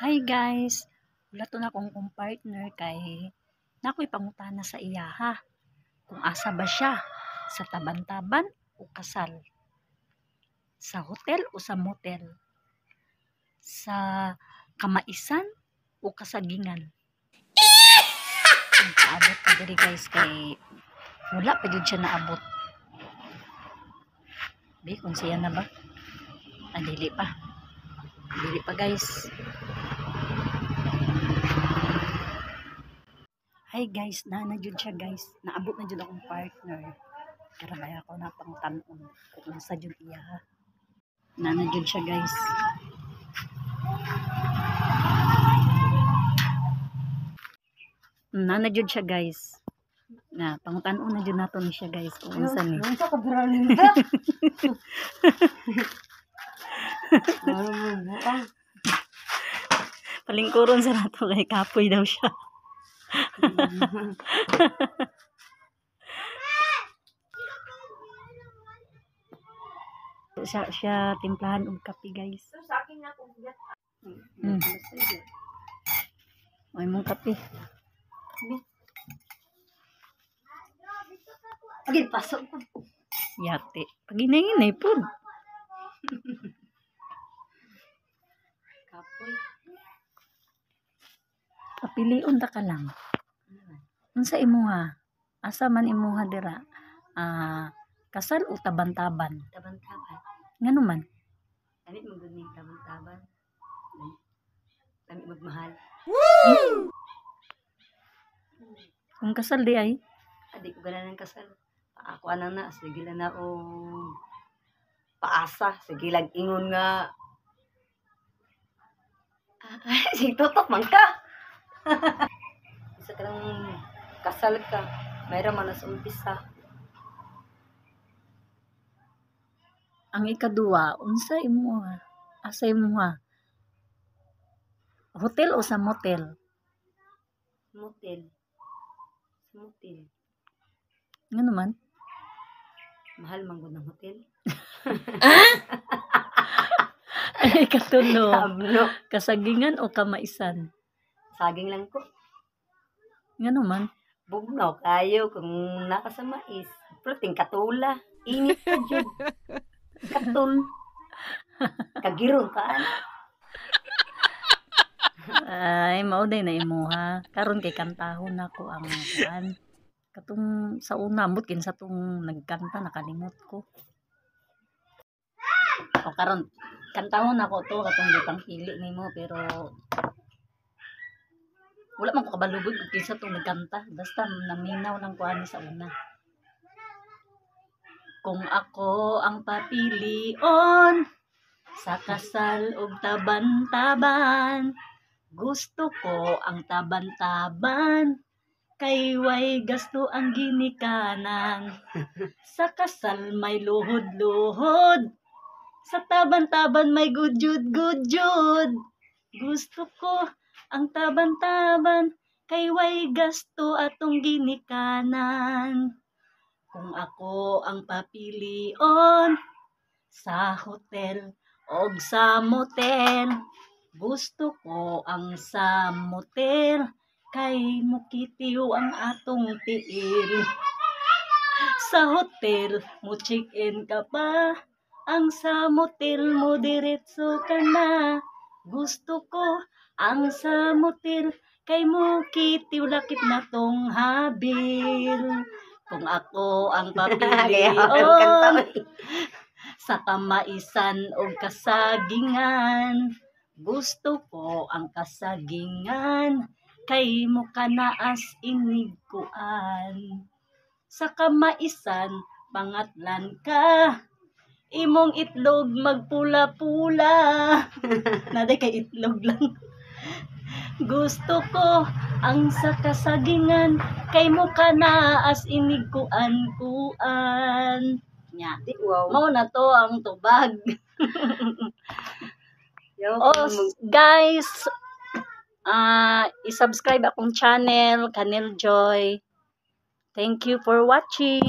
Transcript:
Hi guys, wala to na akong partner kay nakoy pangutana sa iya ha. Kung asa ba siya, sa taban-taban o kasal? Sa hotel o sa motel? Sa kamaisan o kasagingan? Kung kaabot pa diri guys kay wala pa jud siya naabot. Bi kung siya na ba? Dili pa. Dili pa guys. Hi guys, na jud siya guys. Naabot na jud akong partner. Karabay ako na pang tanon kung sa jud iya ha. Na jud siya guys. Na jud siya guys. Na pangutanon na jud nato ni siya guys kung unsa ni. Unsa ka biraling ka? Palingkuron sa nato kay kapoy daw siya. siya timplahan og kape guys. Sa akin na kung bigat. Ay mong kape. Agin pasok ko. Yate. Paginay-inay po. Kapoy. Papiliun ta ka lang. Unsa imuha? Asa man imuha dira? Kasal o taban-taban? Taban-taban. Ngano man? Dami mo gud ning taban-taban. Dami magmahal. Woo! Kung kasal di ay? Adi ko ganan kasal. Ako ana na sige lang na o paasa, sige lang ingon nga. Sige tutok man ka. Isa ka lang kasal ka. Mayra man sa umpisa. Ang ikaduwa, unsa imuha? Asa imuha? Hotel o sa motel? Motel. Motel. Ngano man? Mahal man gud ng hotel. Ay, katulo. Sabno. Kasagingan o kamaisan? Saging lang ko. Ngano man? Bugnaw kayo kung nakasamais. Protein katula. Init ka jud. Katul. Kagirong ka. Ay, mauday na imuha. Karon kay kantahon nako ang kuan. Katong sa una mut kin sa tong nagkanta nakalimot ko. O karon kantahon nako to katong gipang pili nimo pero wala man ko kabalugod kung kinsa tong nagkanta. Basta naminaw lang kuan sa una. Kung ako ang papilion sa kasal og taban-taban, gusto ko ang taban-taban kay way gasto ang ginikanan. Sa kasal may luhod-luhod, sa taban-taban may gudyud-gudyud. Gusto ko ang taban-taban kay way gasto atong ginikanan. Kung ako ang papilion sa hotel o sa motel, gusto ko ang sa motel kay mukitiw ang atong tiil. Sa hotel mo check-in ka pa, ang sa motel mo diretso ka na. Gusto ko ang sa motel kay mukitiw lakip na tong habil. Kung ako ang papilion sa kamaisan o kasagingan, gusto ko ang kasagingan kay mo kanaas inigkuan. Sa kamaisan pangatlan ka, imong itlog magpula-pula. Naday kay itlog lang. Gusto ko ang sa kasagingan kay mo kanaas inigkuan-kuan. Nya, Wow. mao na to ang tubag. Guys, i-subscribe akong channel, Kanel Joy. Thank you for watching.